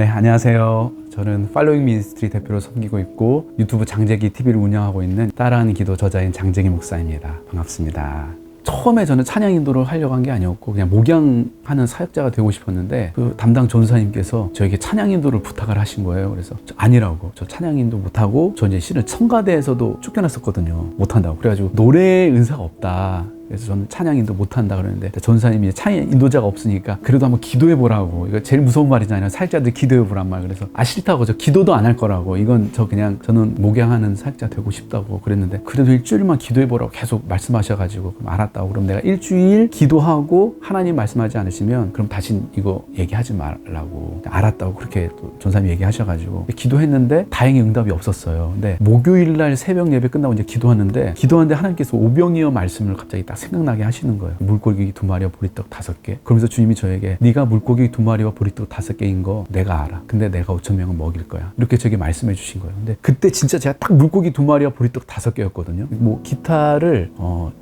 네, 안녕하세요. 저는 팔로잉 미니스트리 대표로 섬기고 있고 유튜브 장재기 TV를 운영하고 있는 따라하는 기도 저자인 장재기 목사입니다. 반갑습니다. 처음에 저는 찬양 인도를 하려고 한 게 아니었고 그냥 목양하는 사역자가 되고 싶었는데 그 담당 전사님께서 저에게 찬양 인도를 부탁을 하신 거예요. 그래서 아니라고, 저 찬양 인도 못하고 저 이제 실은 성가대에서도 쫓겨났었거든요. 못한다고. 그래가지고 노래의 은사가 없다. 그래서 저는 찬양 인도 못한다 그러는데 전사님이 찬양 인도자가 없으니까 그래도 한번 기도해 보라고. 이거 제일 무서운 말이잖아요. 사역자들 기도해 보란 말. 그래서 싫다고, 저 기도도 안 할 거라고. 이건 저는 목양하는 사역자 되고 싶다고 그랬는데 그래도 일주일만 기도해 보라고 계속 말씀하셔가지고 그럼 알았다고. 그럼 내가 일주일 기도하고 하나님 말씀하지 않으시면 그럼 다시 이거 얘기하지 말라고. 알았다고 그렇게 또 전사님이 얘기하셔가지고 기도했는데 다행히 응답이 없었어요. 근데 목요일날 새벽 예배 끝나고 이제 기도하는데 하나님께서 오병이어 말씀을 갑자기 딱 생각나게 하시는 거예요. 물고기 2마리와 보리떡 5개. 그러면서 주님이 저에게 네가 물고기 2마리와 보리떡 5개인 거 내가 알아. 근데 내가 5,000명은 먹일 거야. 이렇게 저에게 말씀해 주신 거예요. 근데 그때 진짜 제가 딱 물고기 2마리와 보리떡 5개였거든요. 뭐 기타를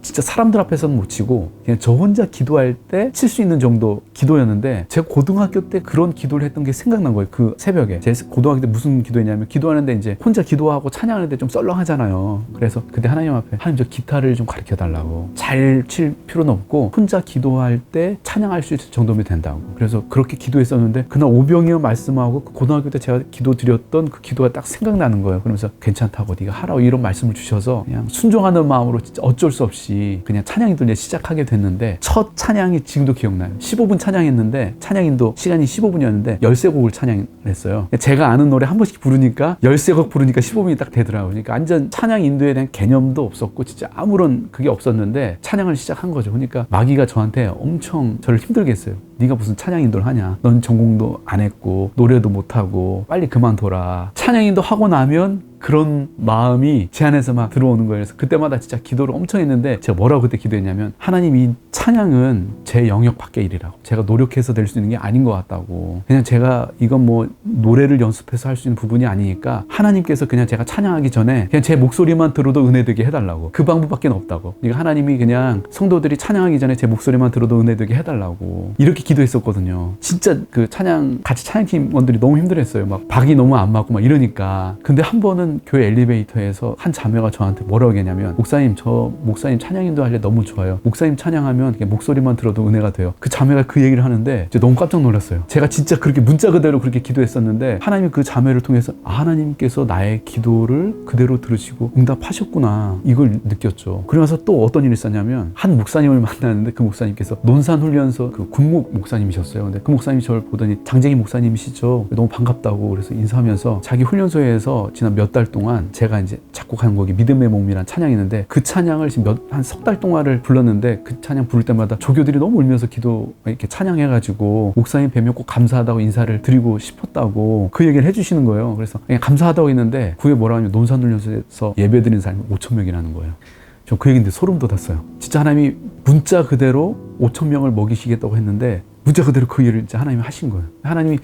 진짜 사람들 앞에서는 못 치고 그냥 저 혼자 기도할 때 칠 수 있는 정도 기도였는데 제가 고등학교 때 그런 기도를 했던 게 생각난 거예요. 그 새벽에. 제 고등학교 때 무슨 기도했냐면 기도하는데 이제 혼자 기도하고 찬양하는데 좀 썰렁하잖아요. 그래서 그때 하나님 앞에 하나님 저 기타를 좀 가르쳐 달라고. 잘 칠 필요는 없고 혼자 기도할 때 찬양할 수 있을 정도면 된다고. 그래서 그렇게 기도했었는데 그날 오병이어 말씀하고 그 고등학교 때 제가 기도 드렸던 그 기도가 딱 생각나는 거예요. 그러면서 괜찮다고 네가 하라고 이런 말씀을 주셔서 그냥 순종하는 마음으로 진짜 어쩔 수 없이 그냥 찬양인도 이제 시작하게 됐는데 첫 찬양이 지금도 기억나요. 15분 찬양했는데 찬양인도 시간이 15분이었는데 13곡을 찬양했어요. 제가 아는 노래 한 번씩 부르니까 13곡 부르니까 15분이 딱 되더라고요. 그러니까 완전 찬양 인도에 대한 개념도 없었고 진짜 아무런 그게 없었는데 찬양을 시작한 거죠. 그러니까 마귀가 저한테 엄청 저를 힘들게 했어요. 네가 무슨 찬양 인도를 하냐. 넌 전공도 안 했고 노래도 못하고 빨리 그만둬라. 찬양 인도 하고 나면 그런 마음이 제 안에서 막 들어오는 거예요. 그래서 그때마다 진짜 기도를 엄청 했는데 제가 뭐라고 그때 기도했냐면 하나님 이 찬양은 제 영역 밖의 일이라고. 제가 노력해서 될 수 있는 게 아닌 것 같다고. 그냥 제가 이건 뭐 노래를 연습해서 할 수 있는 부분이 아니니까 하나님께서 그냥 제가 찬양하기 전에 그냥 제 목소리만 들어도 은혜되게 해달라고. 그 방법밖에 없다고. 그러니까 하나님이 그냥 성도들이 찬양하기 전에 제 목소리만 들어도 은혜되게 해달라고. 이렇게 기도했었거든요. 진짜 그 같이 찬양팀원들이 너무 힘들었어요. 막 박이 너무 안 맞고 막 이러니까. 근데 한 번은 교회 엘리베이터에서 한 자매가 저한테 뭐라고 했냐면 목사님 찬양 인도할 때 너무 좋아요. 목사님 찬양하면 목소리만 들어도 은혜가 돼요. 그 자매가 그 얘기를 하는데 제가 너무 깜짝 놀랐어요. 제가 진짜 그렇게 문자 그대로 그렇게 기도했었는데 하나님이 그 자매를 통해서 하나님께서 나의 기도를 그대로 들으시고 응답하셨구나 이걸 느꼈죠. 그러면서 또 어떤 일이 있었냐면 한 목사님을 만났는데 그 목사님께서 논산훈련소 그 군목 목사님이셨어요. 근데 그 목사님이 저를 보더니 장재기 목사님이시죠? 너무 반갑다고 그래서 인사하면서 자기 훈련소에서 지난 몇 달 동안 제가 이제 작곡한 곡이 믿음의 몸이란 찬양이 있는데 그 찬양을 지금 한 석 달 동안을 불렀는데 그 찬양 부를 때마다 조교들이 너무 울면서 이렇게 찬양해가지고 목사님 뵈면 꼭 감사하다고 인사를 드리고 싶었다고 그 얘기를 해주시는 거예요. 그래서 그냥 감사하다고 했는데 그게 뭐라 하냐면 논산훈련소에서 예배 드리는 사람이 5,000명이라는 거예요. 저 그 얘기인데 소름 돋았어요. 진짜 하나님이 문자 그대로 5,000명을 먹이시겠다고 했는데 문자 그대로 그 일을 이제 하나님이 하신 거예요. 하나님이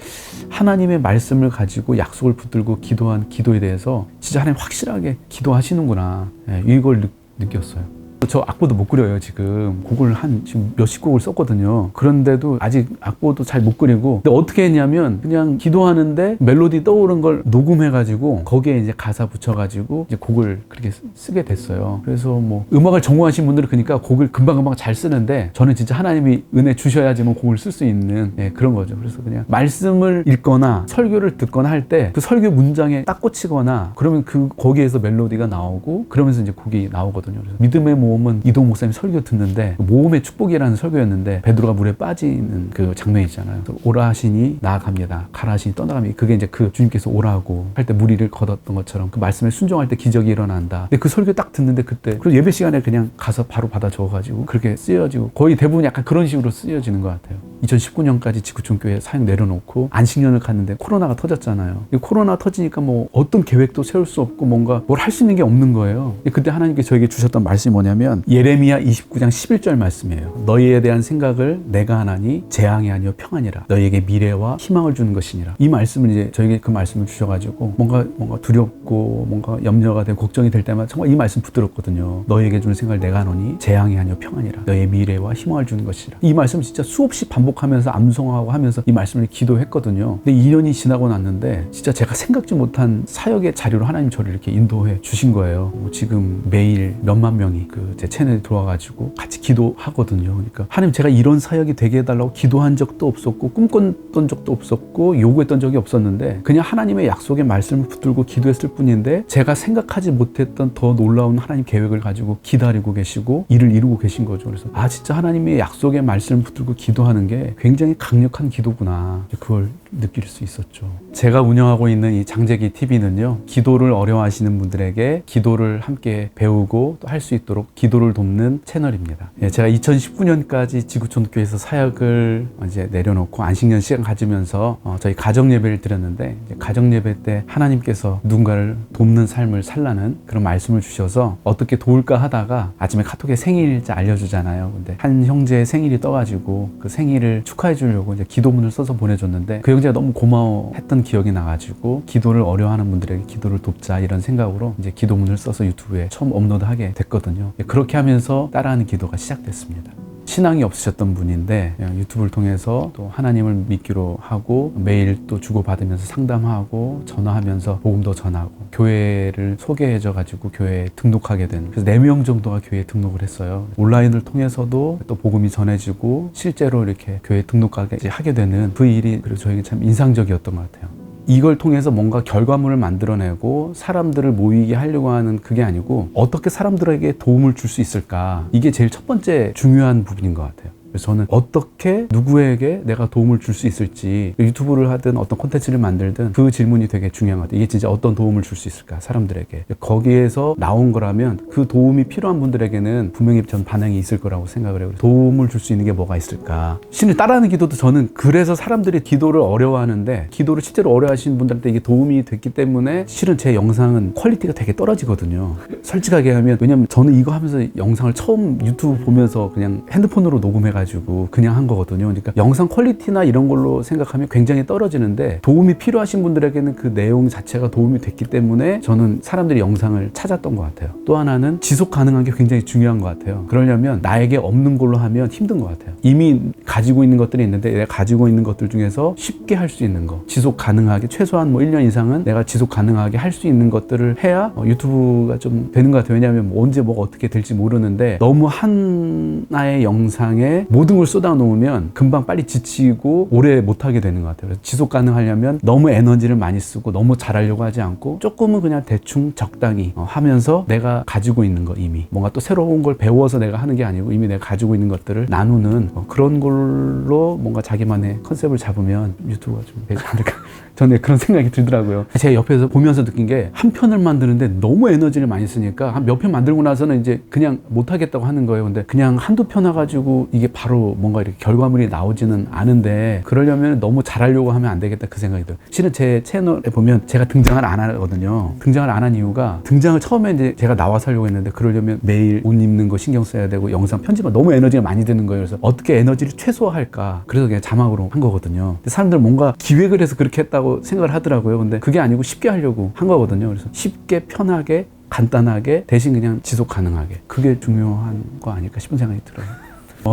하나님의 말씀을 가지고 약속을 붙들고 기도한 기도에 대해서 진짜 하나님 확실하게 기도하시는구나. 이걸 느꼈어요. 저 악보도 못 그려요. 지금 곡을 지금 몇십 곡을 썼거든요. 그런데도 아직 악보도 잘 못 그리고. 근데 어떻게 했냐면 그냥 기도하는데 멜로디 떠오른 걸 녹음해가지고 거기에 이제 가사 붙여가지고 이제 곡을 그렇게 쓰게 됐어요. 그래서 뭐 음악을 전공하신 분들은 그러니까 곡을 금방금방 잘 쓰는데 저는 진짜 하나님이 은혜 주셔야지만 곡을 쓸 수 있는 그런 거죠. 그래서 그냥 말씀을 읽거나 설교를 듣거나 할 때 그 설교 문장에 딱 꽂히거나 그러면 거기에서 멜로디가 나오고 그러면서 이제 곡이 나오거든요. 그래서 믿음의 모험은 이동 목사님 설교 듣는데 모험의 축복이라는 설교였는데 베드로가 물에 빠지는 그 장면이 있잖아요. 오라 하시니 나아갑니다. 가라 하시니 떠나갑니다. 그게 이제 그 주님께서 오라고 할 때 무리를 걷었던 것처럼 그 말씀에 순종할 때 기적이 일어난다. 근데 그 설교 딱 듣는데 그때 그리고 예배 시간에 그냥 가서 바로 받아 적어가지고 그렇게 쓰여지고 거의 대부분 약간 그런 식으로 쓰여지는 것 같아요. 2019년까지 지구촌교회 사역 내려놓고 안식년을 갔는데 코로나가 터졌잖아요. 코로나 터지니까 뭐 어떤 계획도 세울 수 없고 뭔가 뭘 할 수 있는 게 없는 거예요. 그때 하나님께 저에게 주셨던 말씀이 뭐냐면 말씀이냐면 예레미야 29장 11절 말씀이에요. 너희에 대한 생각을 내가 하나니 재앙이 아니요 평안이라. 너희에게 미래와 희망을 주는 것이니라. 이 말씀을 이제 저에게 그 말씀을 주셔가지고 뭔가 두렵고 뭔가 염려가 되고 걱정이 될 때마다 정말 이 말씀 붙들었거든요. 너희에게 주는 생각을 내가 하노니 재앙이 아니요 평안이라. 너희의 미래와 희망을 주는 것이라. 이 말씀 진짜 수없이 반복하면서 암송하고 하면서 이 말씀을 기도했거든요. 근데 2년이 지나고 났는데 진짜 제가 생각지 못한 사역의 자리로 하나님 저를 이렇게 인도해 주신 거예요. 지금 매일 몇만 명이 제 채널에 들어와가지고 같이 기도하거든요. 그러니까 하나님, 제가 이런 사역이 되게 해달라고 기도한 적도 없었고 꿈꿨던 적도 없었고 요구했던 적이 없었는데 그냥 하나님의 약속의 말씀을 붙들고 기도했을 뿐인데 제가 생각하지 못했던 더 놀라운 하나님 계획을 가지고 기다리고 계시고 일을 이루고 계신 거죠. 그래서 진짜 하나님의 약속의 말씀을 붙들고 기도하는 게 굉장히 강력한 기도구나, 그걸 느낄 수 있었죠. 제가 운영하고 있는 이 장재기 TV는요, 기도를 어려워하시는 분들에게 기도를 함께 배우고 또 할 수 있도록 기도를 돕는 채널입니다. 제가 2019년까지 지구촌교회에서 사역을 이제 내려놓고 안식년 시간 가지면서 저희 가정 예배를 드렸는데, 가정 예배 때 하나님께서 누군가를 돕는 삶을 살라는 그런 말씀을 주셔서 어떻게 도울까 하다가 아침에 카톡에 생일자 알려주잖아요. 근데 한 형제의 생일이 떠가지고 그 생일을 축하해 주려고 이제 기도문을 써서 보내줬는데 그 형제가 너무 고마워했던 기억이 나가지고 기도를 어려워하는 분들에게 기도를 돕자, 이런 생각으로 이제 기도문을 써서 유튜브에 처음 업로드하게 됐거든요. 그렇게 하면서 따라하는 기도가 시작됐습니다. 신앙이 없으셨던 분인데 유튜브를 통해서 또 하나님을 믿기로 하고 매일 또 주고받으면서 상담하고 전화하면서 복음도 전하고 교회를 소개해줘 가지고 교회에 등록하게 된, 그래서 4명 정도가 교회에 등록을 했어요. 온라인을 통해서도 또 복음이 전해지고 실제로 이렇게 교회에 등록하게 하게 되는 그 일이 그리고 저에게 참 인상적이었던 것 같아요. 이걸 통해서 뭔가 결과물을 만들어내고 사람들을 모이게 하려고 하는 그게 아니고 어떻게 사람들에게 도움을 줄 수 있을까, 이게 제일 첫 번째 중요한 부분인 것 같아요. 그래서 저는 어떻게 누구에게 내가 도움을 줄 수 있을지, 유튜브를 하든 어떤 콘텐츠를 만들든 그 질문이 되게 중요한 것 같아요. 이게 진짜 어떤 도움을 줄 수 있을까, 사람들에게. 거기에서 나온 거라면 그 도움이 필요한 분들에게는 분명히 전 반응이 있을 거라고 생각을 해요. 도움을 줄 수 있는 게 뭐가 있을까. 신을 따라하는 기도도 저는 그래서 사람들이 기도를 어려워하는데, 기도를 실제로 어려워하시는 분들한테 이게 도움이 됐기 때문에 실은 제 영상은 퀄리티가 되게 떨어지거든요. 솔직하게 하면, 왜냐면 저는 이거 하면서 영상을 처음 유튜브 보면서 그냥 핸드폰으로 녹음해가지고 그냥 한 거거든요. 그러니까 영상 퀄리티나 이런 걸로 생각하면 굉장히 떨어지는데, 도움이 필요하신 분들에게는 그 내용 자체가 도움이 됐기 때문에 저는 사람들이 영상을 찾았던 것 같아요. 또 하나는 지속 가능한 게 굉장히 중요한 것 같아요. 그러려면 나에게 없는 걸로 하면 힘든 것 같아요. 이미 가지고 있는 것들이 있는데 내가 가지고 있는 것들 중에서 쉽게 할 수 있는 거, 지속 가능하게 최소한 1년 이상은 내가 지속 가능하게 할 수 있는 것들을 해야 유튜브가 좀 되는 것 같아요. 왜냐하면 언제 뭐가 어떻게 될지 모르는데, 너무 하나의 영상에 모든 걸 쏟아 놓으면 금방 빨리 지치고 오래 못하게 되는 것 같아요. 그래서 지속 가능하려면 너무 에너지를 많이 쓰고 너무 잘하려고 하지 않고 조금은 그냥 대충 적당히 하면서 내가 가지고 있는 거, 이미 뭔가 또 새로운 걸 배워서 내가 하는 게 아니고 이미 내가 가지고 있는 것들을 나누는 그런 걸로 뭔가 자기만의 컨셉을 잡으면 유튜브가 좀 되지 않을까. 저는 그런 생각이 들더라고요. 제 옆에서 보면서 느낀 게, 한 편을 만드는데 너무 에너지를 많이 쓰니까 한 몇 편 만들고 나서는 이제 그냥 못하겠다고 하는 거예요. 근데 그냥 한두 편 해가지고 이게 바로 뭔가 이렇게 결과물이 나오지는 않은데, 그러려면 너무 잘하려고 하면 안 되겠다, 그 생각이 들어요. 실은 제 채널에 보면 제가 등장을 안 하거든요. 등장을 안 한 이유가, 등장을 처음에 이제 제가 나와서 하려고 했는데 그러려면 매일 옷 입는 거 신경 써야 되고 영상 편집은 너무 에너지가 많이 드는 거예요. 그래서 어떻게 에너지를 최소화할까, 그래서 그냥 자막으로 한 거거든요. 근데 사람들은 뭔가 기획을 해서 그렇게 했다고 생각을 하더라고요. 근데 그게 아니고 쉽게 하려고 한 거거든요. 그래서 쉽게, 편하게, 간단하게, 대신 그냥 지속 가능하게, 그게 중요한 거 아닐까 싶은 생각이 들어요.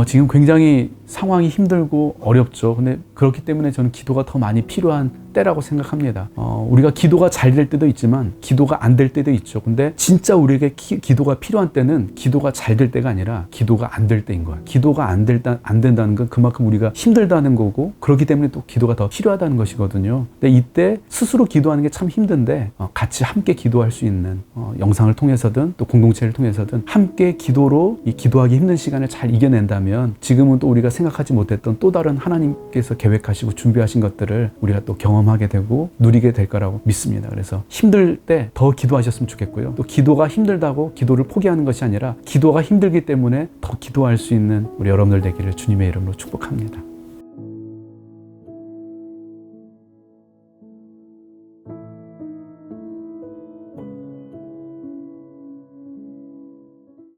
지금 굉장히 상황이 힘들고 어렵죠. 근데 그렇기 때문에 저는 기도가 더 많이 필요한 때라고 생각합니다. 우리가 기도가 잘 될 때도 있지만 기도가 안 될 때도 있죠. 근데 진짜 우리에게 기도가 필요한 때는 기도가 잘 될 때가 아니라 기도가 안 될 때인 거야. 기도가 안 된다는 건 그만큼 우리가 힘들다는 거고, 그렇기 때문에 또 기도가 더 필요하다는 것이거든요. 근데 이때 스스로 기도하는 게 참 힘든데 같이 함께 기도할 수 있는, 영상을 통해서든 또 공동체를 통해서든 함께 기도로 이 기도하기 힘든 시간을 잘 이겨낸다면, 지금은 또 우리가 생각하지 못했던 또 다른 하나님께서 계획하시고 준비하신 것들을 우리가 또 경험하게 되고 누리게 될 거라고 믿습니다. 그래서 힘들 때 더 기도하셨으면 좋겠고요. 또 기도가 힘들다고 기도를 포기하는 것이 아니라 기도가 힘들기 때문에 더 기도할 수 있는 우리 여러분들 되기를 주님의 이름으로 축복합니다.